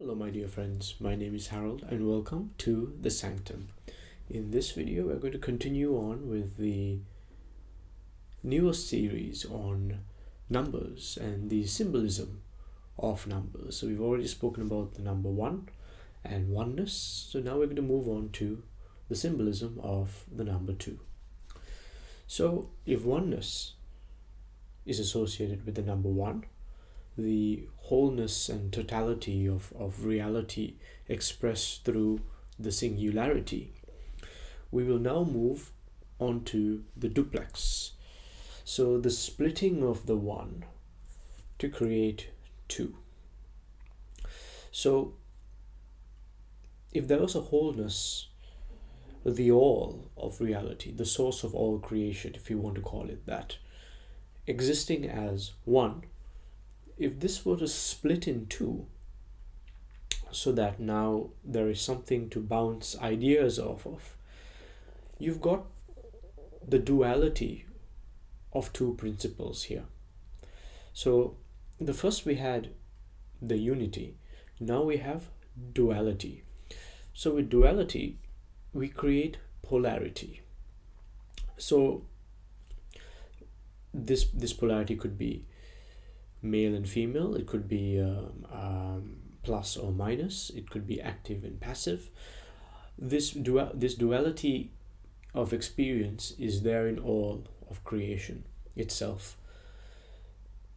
Hello my dear friends, my name is Harold and welcome to The Sanctum. In this video we're going to continue on with the newest series on numbers and the symbolism of numbers. So we've already spoken about the number 1 and oneness, so now we're going to move on to the symbolism of the number 2. So if oneness is associated with the number 1, the wholeness and totality of reality expressed through the singularity, we will now move on to the duplex. So the splitting of the 1 to create 2. So if there was a wholeness, the all of reality, the source of all creation, if you want to call it that, existing as 1, if this were to split in 2, so that now there is something to bounce ideas off of, you've got the duality of two principles here. So the first we had the unity, now we have duality. So with duality we create polarity. So this polarity could be male and female, it could be plus or minus, it could be active and passive. This duality of experience is there in all of creation itself.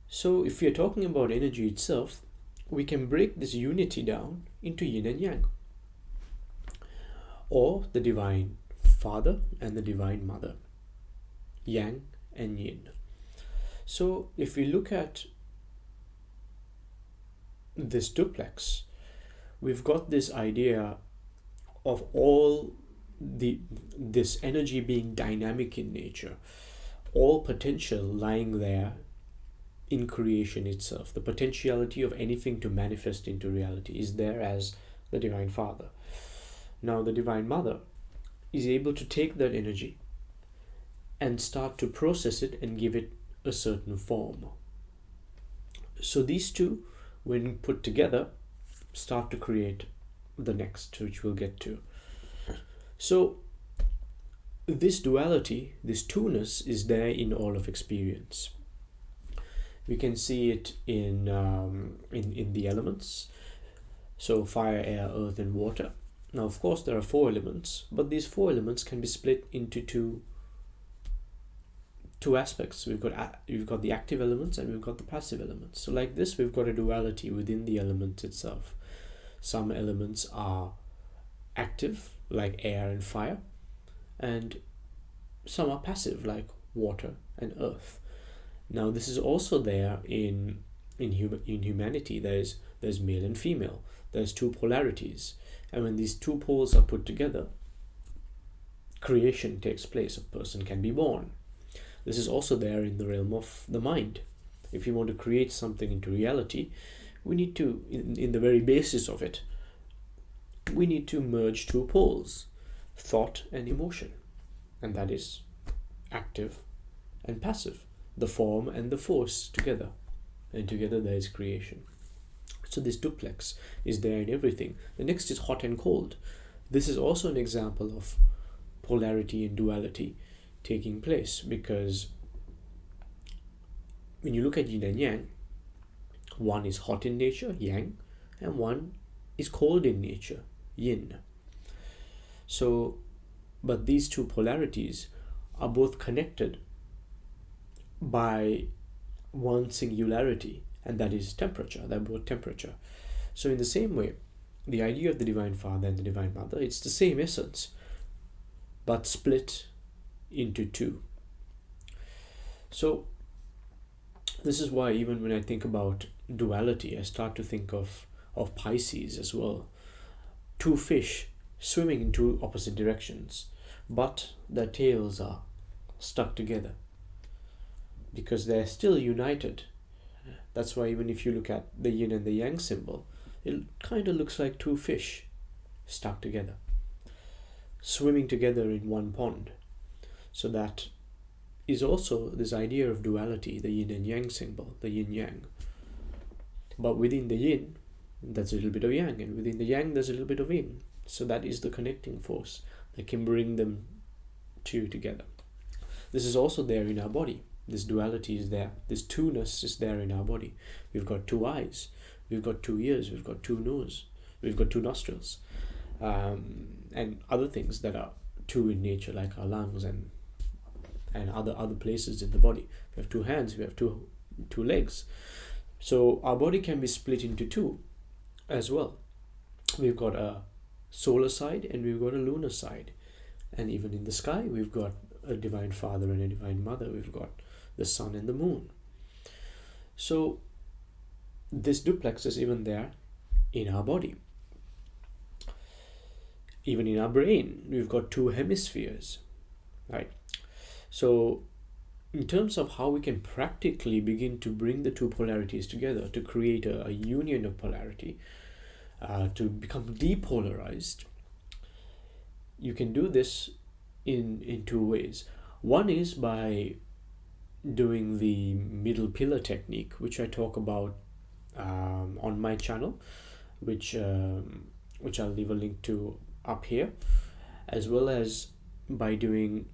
So if we are talking about energy itself, we can break this unity down into yin and yang, or the divine father and the divine mother, yang and yin. So if we look at this duplex, we've got this idea of all this energy being dynamic in nature, all potential lying there in creation itself. The potentiality of anything to manifest into reality is there as the Divine Father. Now the Divine Mother is able to take that energy and start to process it and give it a certain form. So these two, when put together, start to create the next, which we'll get to. So this duality, this two-ness, is there in all of experience. We can see it in the elements. So fire, air, earth and water. Now of course there are 4 elements, but these 4 elements can be split into two aspects. We've got the active elements and we've got the passive elements. So like this, we've got a duality within the element itself. Some elements are active, like air and fire, and some are passive, like water and earth. Now this is also there in humanity. There's male and female. There's 2 polarities, and when these 2 poles are put together, creation takes place. A person can be born. This is also there in the realm of the mind. If you want to create something into reality, we need to, in the very basis of it, we need to merge 2 poles, thought and emotion. And that is active and passive, the form and the force together. And together there is creation. So this duplex is there in everything. The next is hot and cold. This is also an example of polarity and duality taking place, because when you look at yin and yang, one is hot in nature, yang, and one is cold in nature, yin. So, but these 2 polarities are both connected by one singularity, and that is temperature. They're both temperature. So in the same way, the idea of the Divine Father and the Divine Mother, it's the same essence, but split into 2. So this is why even when I think about duality, I start to think of Pisces as well. 2 fish swimming in 2 opposite directions, but their tails are stuck together because they're still united. That's why even if you look at the yin and the yang symbol, it kind of looks like 2 fish stuck together, swimming together in one pond. So that is also this idea of duality, the yin and yang symbol, the yin yang. But within the yin, That's a little bit of yang, and within the yang there's a little bit of yin. So that is the connecting force that can bring them two together. This is also there in our body. This duality is there. This two-ness is there in our body. We've got two eyes, we've got two ears, we've got two noses, we've got two nostrils, and other things that are two in nature, like our lungs and other places in the body. We have two hands, we have two legs. So our body can be split into two as well. We've got a solar side and we've got a lunar side. And even in the sky, we've got a divine father and a divine mother. We've got the sun and the moon. So this duplex is even there in our body. Even in our brain, we've got two hemispheres, right? So in terms of how we can practically begin to bring the two polarities together to create a union of polarity, to become depolarized, you can do this in two ways. One is by doing the middle pillar technique, which I talk about on my channel, which I'll leave a link to up here, as well as by doing,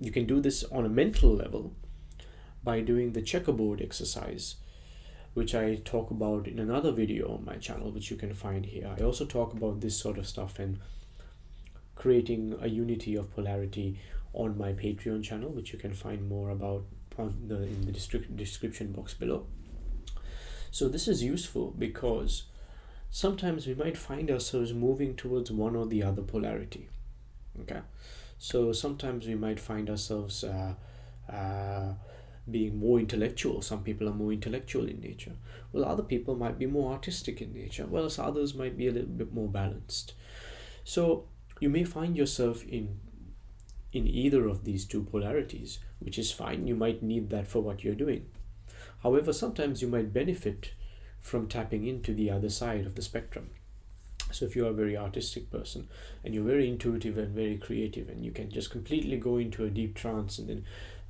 you can do this on a mental level by doing the checkerboard exercise, which I talk about in another video on my channel, which you can find here. I also talk about this sort of stuff and creating a unity of polarity on my Patreon channel, which you can find more about in the description box below. So this is useful because sometimes we might find ourselves moving towards one or the other polarity. Okay, so sometimes we might find ourselves being more intellectual. Some people are more intellectual in nature. Well, other people might be more artistic in nature. Well, others might be a little bit more balanced. So you may find yourself in either of these two polarities, which is fine. You might need that for what you're doing. However, sometimes you might benefit from tapping into the other side of the spectrum. So if you are a very artistic person and you're very intuitive and very creative, and you can just completely go into a deep trance and then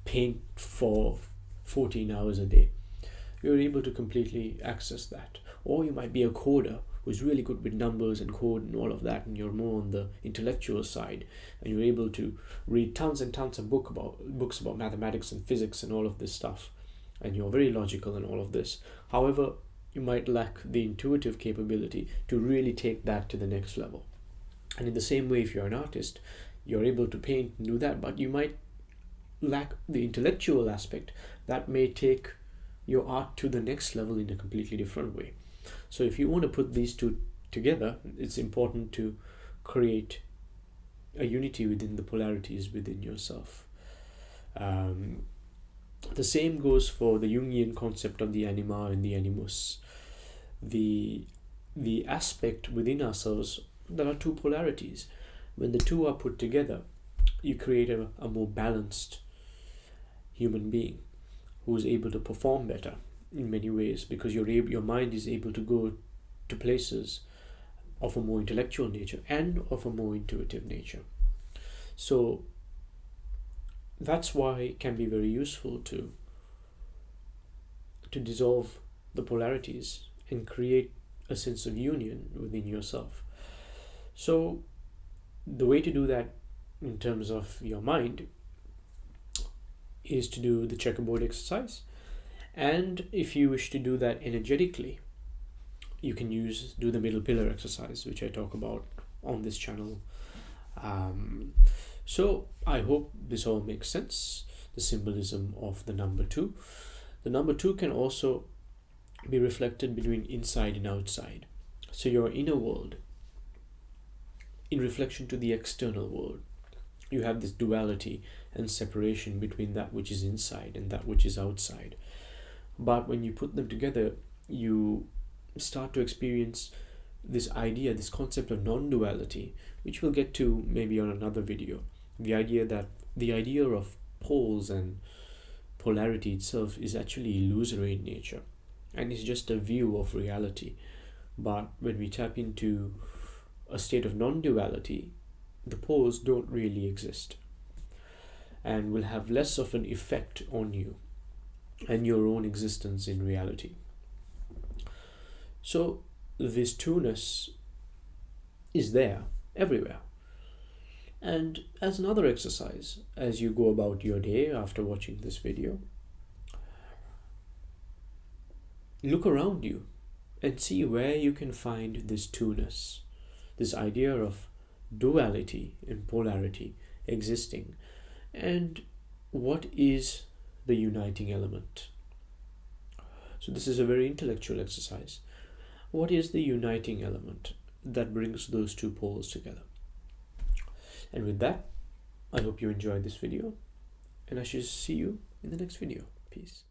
paint for 14 hours a day, you're able to completely access that. Or you might be a coder who's really good with numbers and code and all of that, and you're more on the intellectual side, and you're able to read tons and tons of books about mathematics and physics and all of this stuff, and you're very logical and all of this. However, you might lack the intuitive capability to really take that to the next level. And in the same way, if you're an artist, you're able to paint and do that, but you might lack the intellectual aspect that may take your art to the next level in a completely different way. So if you want to put these two together, it's important to create a unity within the polarities within yourself. The same goes for the Jungian concept of the anima and the animus. The aspect within ourselves, there are two polarities. When the two are put together, you create a more balanced human being who is able to perform better in many ways, because your mind is able to go to places of a more intellectual nature and of a more intuitive nature. So that's why it can be very useful to dissolve the polarities and create a sense of union within yourself. So the way to do that in terms of your mind is to do the checkerboard exercise. And if you wish to do that energetically, you can do the middle pillar exercise, which I talk about on this channel. So I hope this all makes sense. The symbolism of the number 2. The number 2 can also be reflected between inside and outside. So your inner world in reflection to the external world. You have this duality and separation between that which is inside and that which is outside. But when you put them together, you start to experience this idea, this concept of non-duality, which we'll get to maybe on another video. The idea of poles and polarity itself is actually illusory in nature, and it's just a view of reality. But when we tap into a state of non-duality, the poles don't really exist and will have less of an effect on you and your own existence in reality. So this two-ness is there everywhere. And as another exercise, as you go about your day after watching this video, look around you and see where you can find this two-ness, this idea of duality and polarity existing, and what is the uniting element. So this is a very intellectual exercise. What is the uniting element that brings those two poles together? And with that, I hope you enjoyed this video, and I shall see you in the next video. Peace.